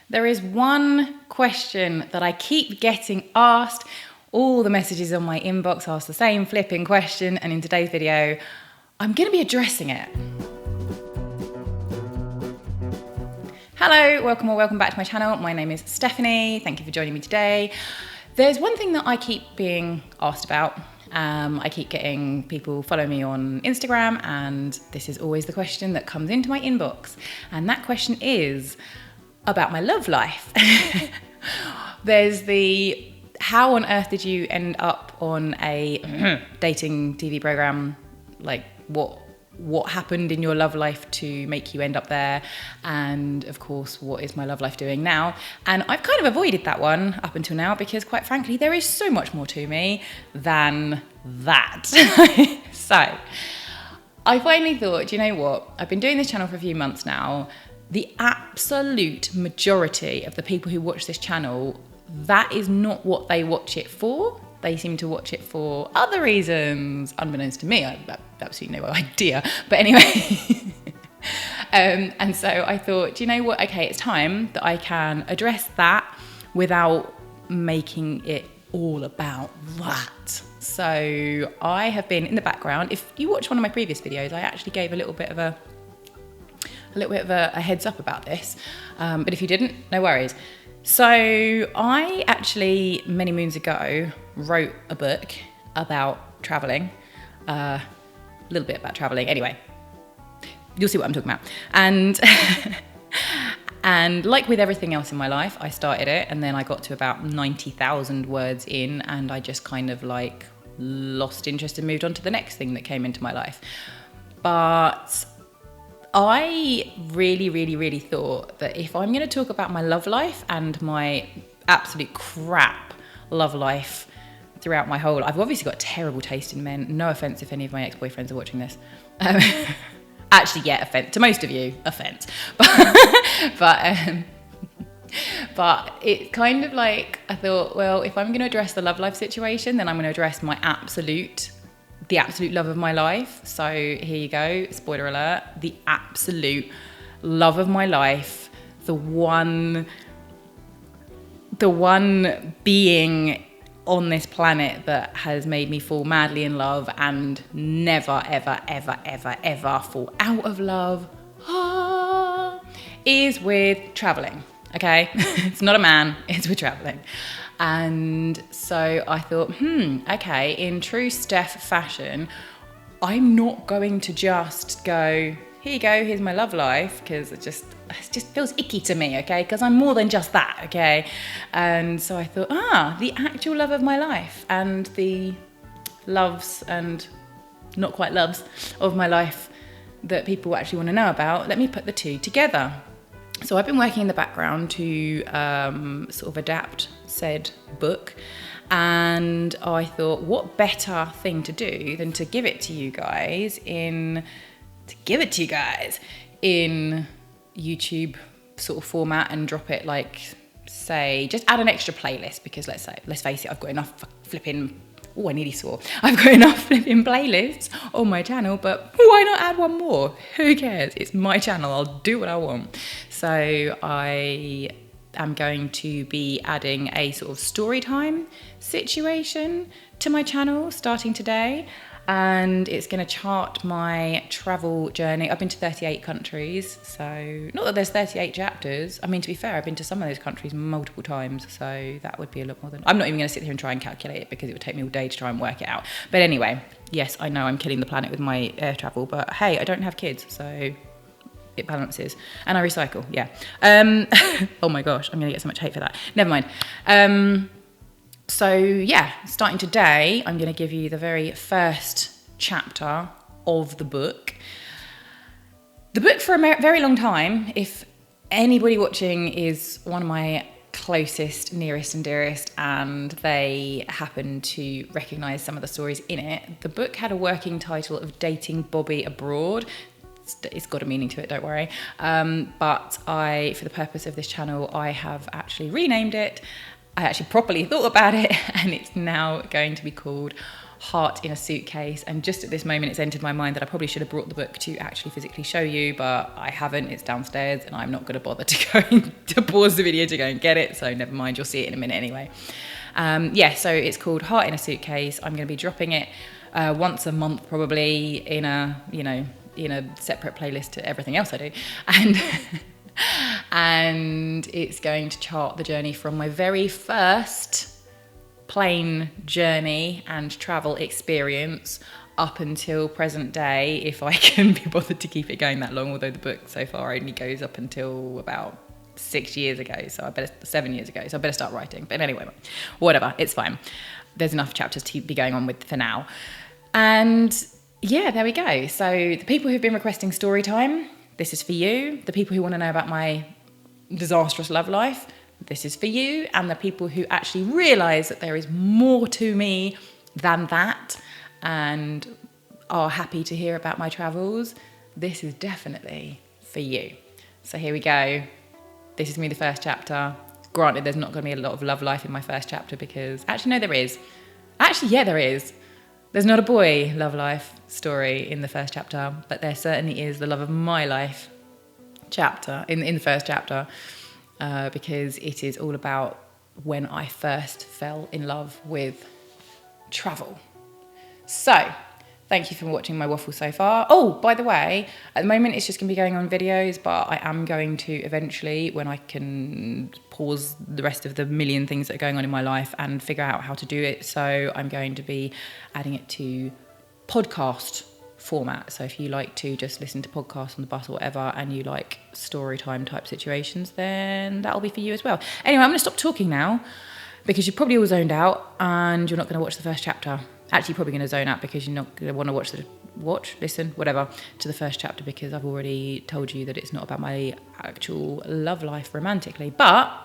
There is one question that I keep getting asked. All the messages on my inbox ask the same flipping question, and in today's video, I'm going to be addressing it. Hello, welcome back to my channel. My name is Stephanie. Thank you for joining me today. There's one thing that I keep being asked about. I keep getting people follow me on Instagram, and this is always the question that comes into my inbox. And that question is about my love life. There's the, how on earth did you end up on a dating TV program? Like, what happened in your love life to make you end up there? And of course, what is my love life doing now? And I've kind of avoided that one up until now because, quite frankly, there is so much more to me than that. So I finally thought, you know what? I've been doing this channel for a few months now. The absolute majority of the people who watch this channel, that is not what they watch it for. They seem to watch it for other reasons, unbeknownst to me. I have absolutely no idea. But anyway, and so I thought, do you know what? Okay, it's time that I can address that without making it all about that. So I have been in the background. If you watch one of my previous videos, I actually gave a little bit of a heads up about this. But if you didn't, no worries. So I actually, many moons ago, wrote a book about traveling, a little bit about traveling. Anyway, you'll see what I'm talking about. And and like with everything else in my life, I started it and then I got to about 90,000 words in, and I just kind of like lost interest and moved on to the next thing that came into my life. But I really thought that if I'm going to talk about my love life and my absolute crap love life throughout my whole life, I've obviously got terrible taste in men. No offense if any of my ex-boyfriends are watching this. Actually, yeah, offense to most of you, offense. But it's kind of like, I thought, well, if I'm going to address the love life situation, then I'm going to address the absolute love of my life. So here you go, spoiler alert, the absolute love of my life, the one being on this planet that has made me fall madly in love and never ever fall out of love, is with traveling. Okay, it's not a man, it's with traveling. And so I thought, okay, in true Steph fashion, I'm not going to just go, here you go, here's my love life, because it just feels icky to me, okay, because I'm more than just that, okay. And so I thought, the actual love of my life and the loves and not quite loves of my life that people actually want to know about, let me put the two together. So I've been working in the background to sort of adapt said book, and I thought, what better thing to do than to give it to you guys in YouTube sort of format and drop it, like, say, just add an extra playlist, because let's face it, I've got enough flipping, I nearly swore. I've got enough flipping playlists on my channel, but why not add one more? Who cares? It's my channel. I'll do what I want. So I am going to be adding a sort of story time situation to my channel starting today. And it's going to chart my travel journey. I've been to 38 countries, so not that there's 38 chapters. I mean, to be fair, I've been to some of those countries multiple times, so that would be a lot more than... I'm not even going to sit here and try and calculate it because it would take me all day to try and work it out. But anyway, yes, I know I'm killing the planet with my air travel, but hey, I don't have kids, so it balances. And I recycle, yeah. Oh my gosh, I'm going to get so much hate for that. Never mind. So yeah, starting today, I'm going to give you the very first chapter of the book. The book for a very long time, if anybody watching is one of my closest, nearest and dearest, and they happen to recognise some of the stories in it, the book had a working title of Dating Bobby Abroad. It's got a meaning to it, don't worry. But for the purpose of this channel, I have actually renamed it. I actually properly thought about it, and it's now going to be called Heart in a Suitcase. And just at this moment, it's entered my mind that I probably should have brought the book to actually physically show you, but I haven't. It's downstairs and I'm not going to bother to pause the video to go and get it. So never mind, you'll see it in a minute anyway. So it's called Heart in a Suitcase. I'm going to be dropping it once a month, probably in a separate playlist to everything else I do. And it's going to chart the journey from my very first plane journey and travel experience up until present day, if I can be bothered to keep it going that long, although the book so far only goes up until about 7 years ago, so I better start writing. But anyway, whatever, it's fine. There's enough chapters to be going on with for now. And yeah, there we go. So the people who've been requesting story time, this is for you. The people who want to know about my disastrous love life, this is for you. And the people who actually realise that there is more to me than that and are happy to hear about my travels, this is definitely for you. So here we go. This is going to be the first chapter. Granted, there's not going to be a lot of love life in my first chapter because... Actually, no, there is. Actually, yeah, there is. There's not a boy love life story in the first chapter, but there certainly is the love of my life chapter in the first chapter, because it is all about when I first fell in love with travel. So, thank you for watching my waffle so far. Oh, by the way, at the moment it's just going to be going on videos, but I am going to eventually, when I can pause the rest of the million things that are going on in my life and figure out how to do it. So I'm going to be adding it to podcast format. So if you like to just listen to podcasts on the bus or whatever, and you like story time type situations, then that'll be for you as well. Anyway, I'm going to stop talking now because you're probably all zoned out and you're not going to watch the first chapter. Actually, you're probably going to zone out because you're not going to want to listen, whatever, to the first chapter, because I've already told you that it's not about my actual love life romantically, but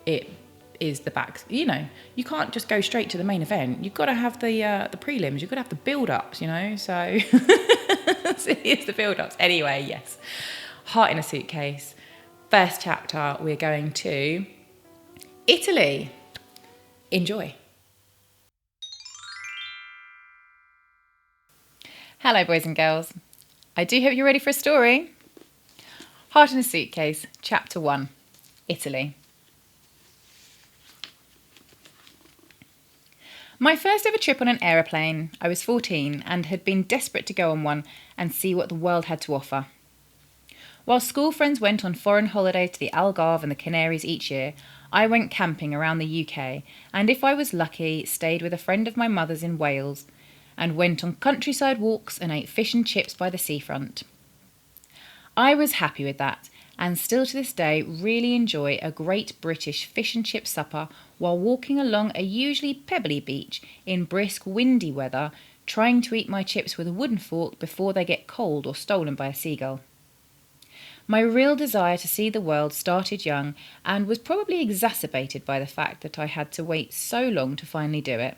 it is the back. You know, you can't just go straight to the main event. You've got to have the prelims. You've got to have the build-ups, you know. So, so here's the build-ups. Anyway, yes, Heart in a Suitcase. First chapter, we're going to Italy. Enjoy. Hello, boys and girls. I do hope you're ready for a story. Heart in a Suitcase, Chapter 1, Italy. My first ever trip on an aeroplane. I was 14 and had been desperate to go on one and see what the world had to offer. While school friends went on foreign holidays to the Algarve and the Canaries each year, I went camping around the UK, and if I was lucky, stayed with a friend of my mother's in Wales, and went on countryside walks and ate fish and chips by the seafront. I was happy with that, and still to this day really enjoy a great British fish and chip supper while walking along a usually pebbly beach in brisk windy weather, trying to eat my chips with a wooden fork before they get cold or stolen by a seagull. My real desire to see the world started young and was probably exacerbated by the fact that I had to wait so long to finally do it.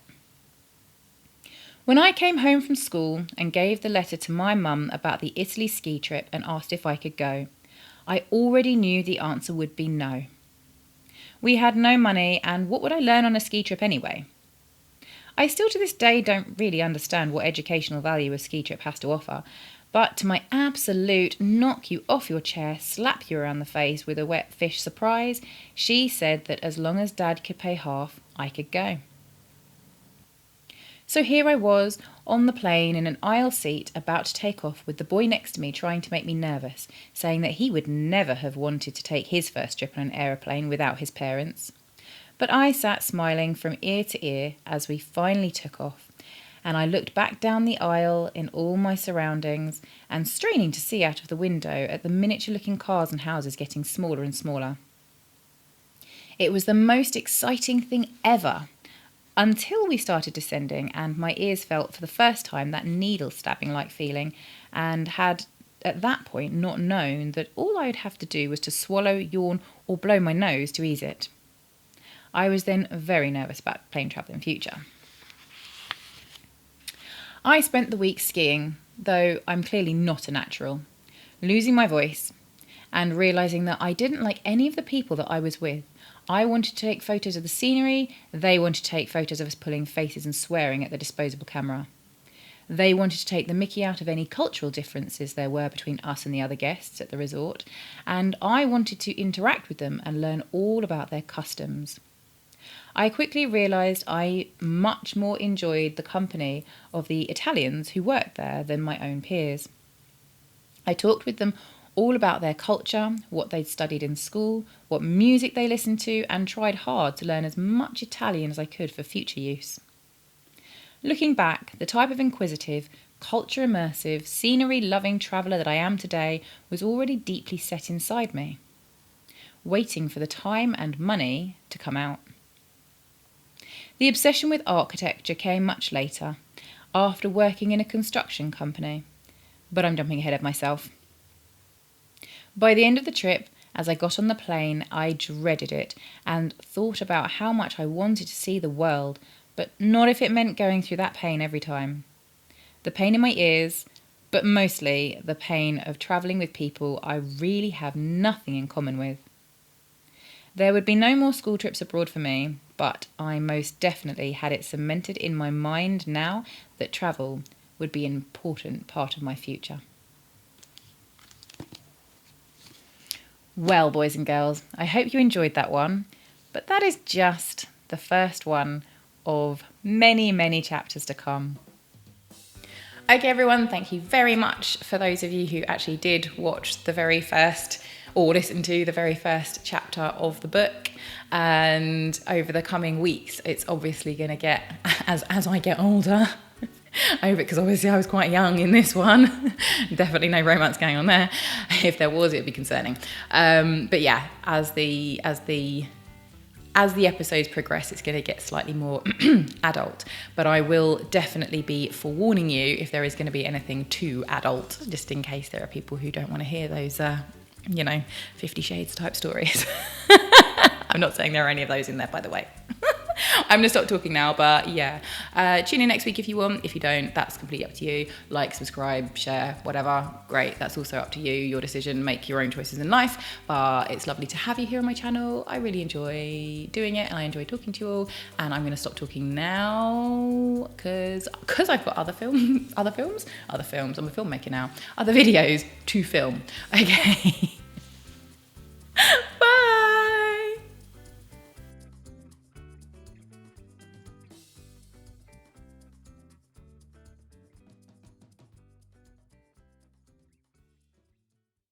When I came home from school and gave the letter to my mum about the Italy ski trip and asked if I could go, I already knew the answer would be no. We had no money, and what would I learn on a ski trip anyway? I still to this day don't really understand what educational value a ski trip has to offer, but to my absolute knock you off your chair, slap you around the face with a wet fish surprise, she said that as long as Dad could pay half, I could go. So here I was, on the plane in an aisle seat, about to take off with the boy next to me trying to make me nervous, saying that he would never have wanted to take his first trip on an aeroplane without his parents. But I sat smiling from ear to ear as we finally took off, and I looked back down the aisle in all my surroundings and straining to see out of the window at the miniature-looking cars and houses getting smaller and smaller. It was the most exciting thing ever, until we started descending and my ears felt for the first time that needle-stabbing-like feeling, and had at that point not known that all I would have to do was to swallow, yawn or blow my nose to ease it. I was then very nervous about plane travel in future. I spent the week skiing, though I'm clearly not a natural, losing my voice, and realising that I didn't like any of the people that I was with. I wanted to take photos of the scenery, they wanted to take photos of us pulling faces and swearing at the disposable camera. They wanted to take the mickey out of any cultural differences there were between us and the other guests at the resort, and I wanted to interact with them and learn all about their customs. I quickly realised I much more enjoyed the company of the Italians who worked there than my own peers. I talked with them all about their culture, what they'd studied in school, what music they listened to, and tried hard to learn as much Italian as I could for future use. Looking back, the type of inquisitive, culture immersive, scenery loving traveller that I am today was already deeply set inside me, waiting for the time and money to come out. The obsession with architecture came much later, after working in a construction company, but I'm jumping ahead of myself. By the end of the trip, as I got on the plane, I dreaded it and thought about how much I wanted to see the world, but not if it meant going through that pain every time. The pain in my ears, but mostly the pain of travelling with people I really have nothing in common with. There would be no more school trips abroad for me, but I most definitely had it cemented in my mind now that travel would be an important part of my future. Well, boys and girls, I hope you enjoyed that one, but that is just the first one of many, many chapters to come. Okay, everyone, thank you very much for those of you who actually did watch the very first or listen to the very first chapter of the book. And over the coming weeks, it's obviously going to get, as I get older, over it, because obviously I was quite young in this one. Definitely no romance going on there. If there was, it'd be concerning. But yeah, as the episodes progress, it's going to get slightly more adult. But I will definitely be forewarning you if there is going to be anything too adult, just in case there are people who don't want to hear those, 50 Shades type stories. I'm not saying there are any of those in there, by the way. I'm going to stop talking now, but yeah. Tune in next week if you want. If you don't, that's completely up to you. Like, subscribe, share, whatever. Great. That's also up to you. Your decision. Make your own choices in life. But it's lovely to have you here on my channel. I really enjoy doing it and I enjoy talking to you all. And I'm going to stop talking now because I've got other films. I'm a filmmaker now. Other videos to film. Okay.